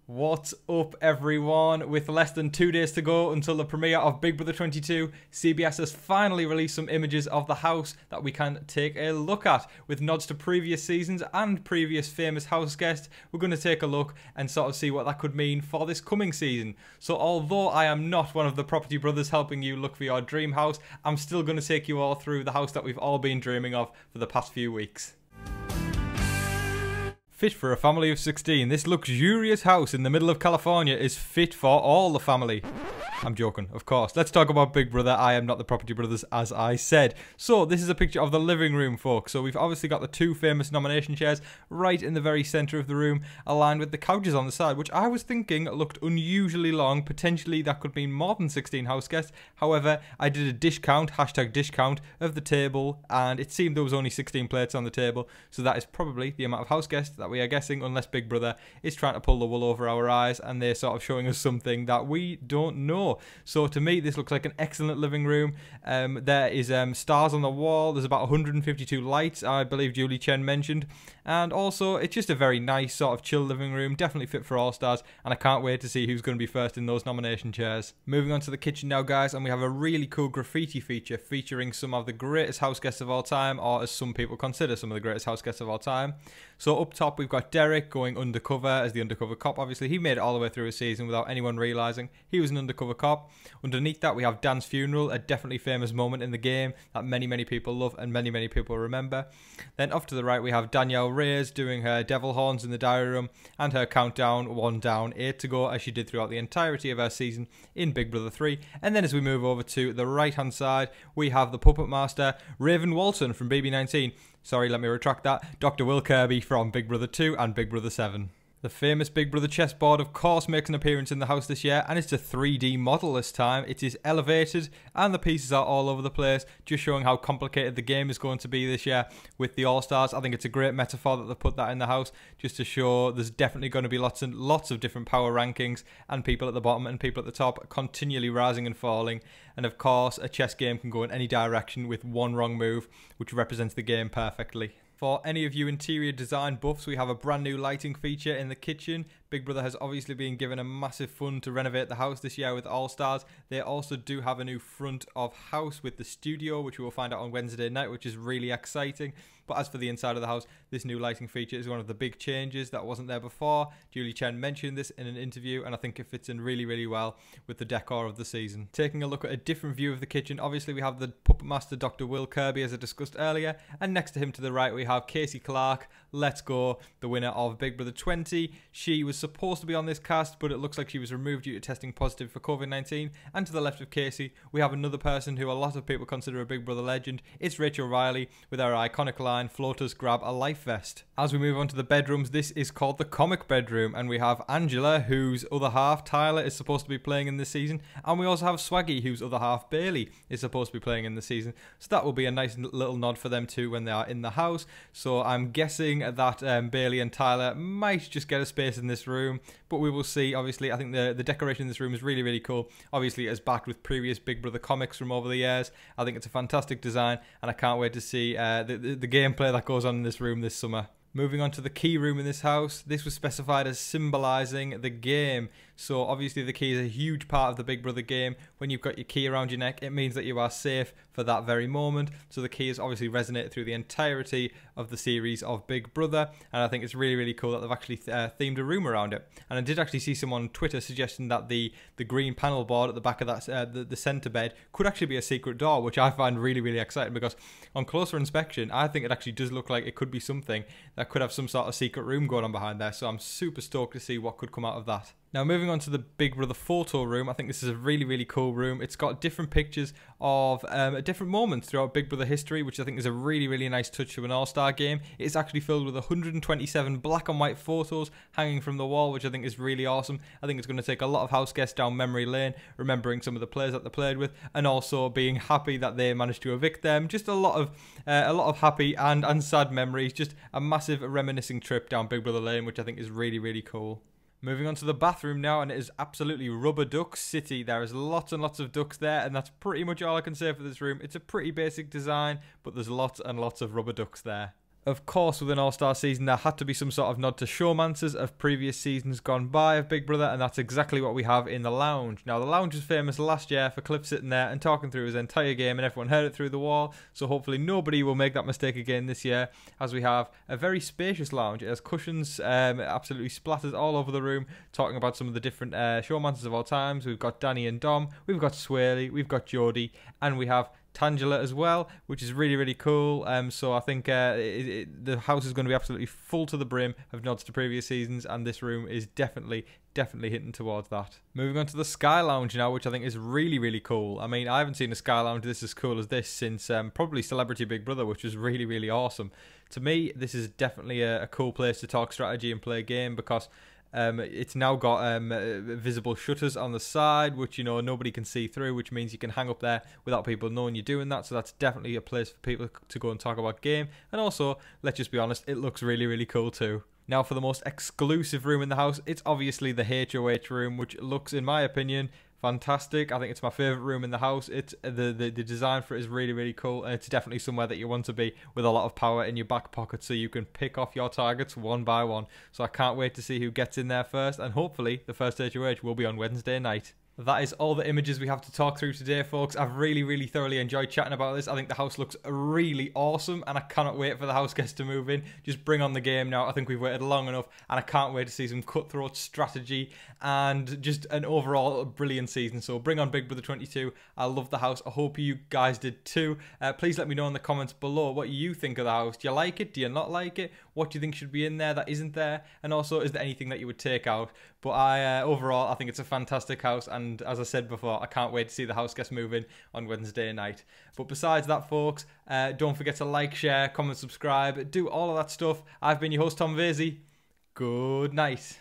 What's up, everyone? With less than 2 days to go until the premiere of Big Brother 22, CBS has finally released some images of the house that we can take a look at. With nods to previous seasons and previous famous house guests, we're going to take a look and sort of see what that could mean for this coming season. So although I am not one of the property brothers helping you look for your dream house, I'm still going to take you all through the house that we've all been dreaming of for the past few weeks. Fit for a family of 16, this luxurious house in the middle of California is fit for all the family. I'm joking, of course. Let's talk about Big Brother. I am not the property brothers, as I said. So this is a picture of the living room, folks. So we've obviously got the two famous nomination chairs right in the very centre of the room, aligned with the couches on the side, which I was thinking looked unusually long. Potentially that could mean more than 16 house guests. However, I did a dish count, hashtag dish count, of the table, and it seemed there was only 16 plates on the table. So that is probably the amount of house guests that we are guessing, unless Big Brother is trying to pull the wool over our eyes and they're sort of showing us something that we don't know. So to me, this looks like an excellent living room. There is stars on the wall. There's about 152 lights, I believe Julie Chen mentioned. And also, it's just a very nice sort of chill living room. Definitely fit for all stars. And I can't wait to see who's going to be first in those nomination chairs. Moving on to the kitchen now, guys. And we have a really cool graffiti feature featuring some of the greatest house guests of all time. Or as some people consider some of the greatest house guests of all time. So up top, we've got Derek going undercover as the undercover cop. Obviously, he made it all the way through a season without anyone realising he was an undercover cop. Underneath that, we have Dan's funeral, a definitely famous moment in the game that many people love and many people remember. Then off to the right, we have Danielle Reyes doing her devil horns in the diary room and her countdown, 1 down, 8 to go, as she did throughout the entirety of her season in Big Brother 3. And then as we move over to the right-hand side, we have the puppet master, Raven Walton from BB22. Sorry, let me retract that. Dr. Will Kirby from Big Brother 2 and Big Brother 7. The famous Big Brother chessboard, of course, makes an appearance in the house this year, and it's a 3D model this time. It is elevated, and the pieces are all over the place, just showing how complicated the game is going to be this year with the All-Stars. I think it's a great metaphor that they've put that in the house, just to show there's definitely going to be lots and lots of different power rankings, and people at the bottom and people at the top continually rising and falling. And of course, a chess game can go in any direction with one wrong move, which represents the game perfectly. For any of you interior design buffs, we have a brand new lighting feature in the kitchen. Big Brother has obviously been given a massive fund to renovate the house this year with All Stars. They also do have a new front of house with the studio, which we will find out on Wednesday night, which is really exciting. But as for the inside of the house, this new lighting feature is one of the big changes that wasn't there before. Julie Chen mentioned this in an interview, and I think it fits in really well with the decor of the season. Taking a look at a different view of the kitchen, obviously we have the puppet master Dr. Will Kirby, as I discussed earlier, and next to him to the right we have Casey Clark, Let's Go, the winner of Big Brother 20. She was supposed to be on this cast, but it looks like she was removed due to testing positive for COVID-19. And to the left of Casey, we have another person who a lot of people consider a Big Brother legend. It's Rachel Riley with her iconic line, "Floaters grab a life vest." As we move on to the bedrooms, this is called the comic bedroom, and we have Angela, whose other half, Tyler, is supposed to be playing in this season, and we also have Swaggy, whose other half, Bailey, is supposed to be playing in the season. So that will be a nice little nod for them too when they are in the house. So I'm guessing that Bailey and Tyler might just get a space in this room, but we will see. Obviously, I think the decoration in this room is really cool. Obviously, it is backed with previous Big Brother comics from over the years. I think it's a fantastic design, and I can't wait to see the gameplay that goes on in this room this summer. Moving on to the key room in this house, this was specified as symbolising the game. So obviously the key is a huge part of the Big Brother game. When you've got your key around your neck, it means that you are safe for that very moment. So the key has obviously resonated through the entirety of the series of Big Brother. And I think it's really cool that they've actually themed a room around it. And I did actually see someone on Twitter suggesting that the green panel board at the back of that the centre bed could actually be a secret door, which I find really exciting, because on closer inspection, I think it actually does look like it could be something that could have some sort of secret room going on behind there. So I'm super stoked to see what could come out of that. Now moving on to the Big Brother photo room, I think this is a really cool room. It's got different pictures of different moments throughout Big Brother history, which I think is a really nice touch to an all-star game. It's actually filled with 127 black and white photos hanging from the wall, which I think is really awesome. I think it's going to take a lot of house guests down memory lane, remembering some of the players that they played with, and also being happy that they managed to evict them. Just a lot of happy and sad memories. Just a massive reminiscing trip down Big Brother lane, which I think is really cool. Moving on to the bathroom now, and it is absolutely rubber duck city. There is lots and lots of ducks there, and that's pretty much all I can say for this room. It's a pretty basic design, but there's lots and lots of rubber ducks there. Of course, with an all-star season, there had to be some sort of nod to showmancers of previous seasons gone by of Big Brother, and that's exactly what we have in the lounge. Now, the lounge was famous last year for Cliff sitting there and talking through his entire game, and everyone heard it through the wall, so hopefully nobody will make that mistake again this year, as we have a very spacious lounge. It has cushions, absolutely splatters all over the room, talking about some of the different showmancers of all times. We've got Danny and Dom, we've got Swaley, we've got Jodie, and we have Tangela as well, which is really, really cool. So I think the house is going to be absolutely full to the brim of nods to previous seasons, and this room is definitely hitting towards that. Moving on to the Sky Lounge now, which I think is really, really cool. I mean, I haven't seen a Sky Lounge this as cool as this since probably Celebrity Big Brother, which was really, really awesome. To me, this is definitely a cool place to talk strategy and play a game, because it's now got visible shutters on the side, which, you know, nobody can see through, which means you can hang up there without people knowing you're doing that. So that's definitely a place for people to go and talk about game. And also, let's just be honest, it looks really, really cool too. Now, for the most exclusive room in the house, it's obviously the HOH room, which looks, in my opinion, fantastic. I think it's my favourite room in the house. It's the design for it is really, really cool, and it's definitely somewhere that you want to be, with a lot of power in your back pocket, so you can pick off your targets one by one. So I can't wait to see who gets in there first, and hopefully the first HOH will be on Wednesday night. That is all the images we have to talk through today, folks. I've really, really thoroughly enjoyed chatting about this. I think the house looks really awesome, and I cannot wait for the house guests to move in. Just bring on the game now. I think we've waited long enough, and I can't wait to see some cutthroat strategy and just an overall brilliant season. So bring on Big Brother 22. I love the house. I hope you guys did too. Please let me know in the comments below what you think of the house. Do you like it? Do you not like it? What do you think should be in there that isn't there? And also, is there anything that you would take out? But overall, I think it's a fantastic house, and as I said before, I can't wait to see the house guests move in on Wednesday night. But besides that, folks, don't forget to like, share, comment, subscribe, do all of that stuff. I've been your host, Tom Vasey. Good night.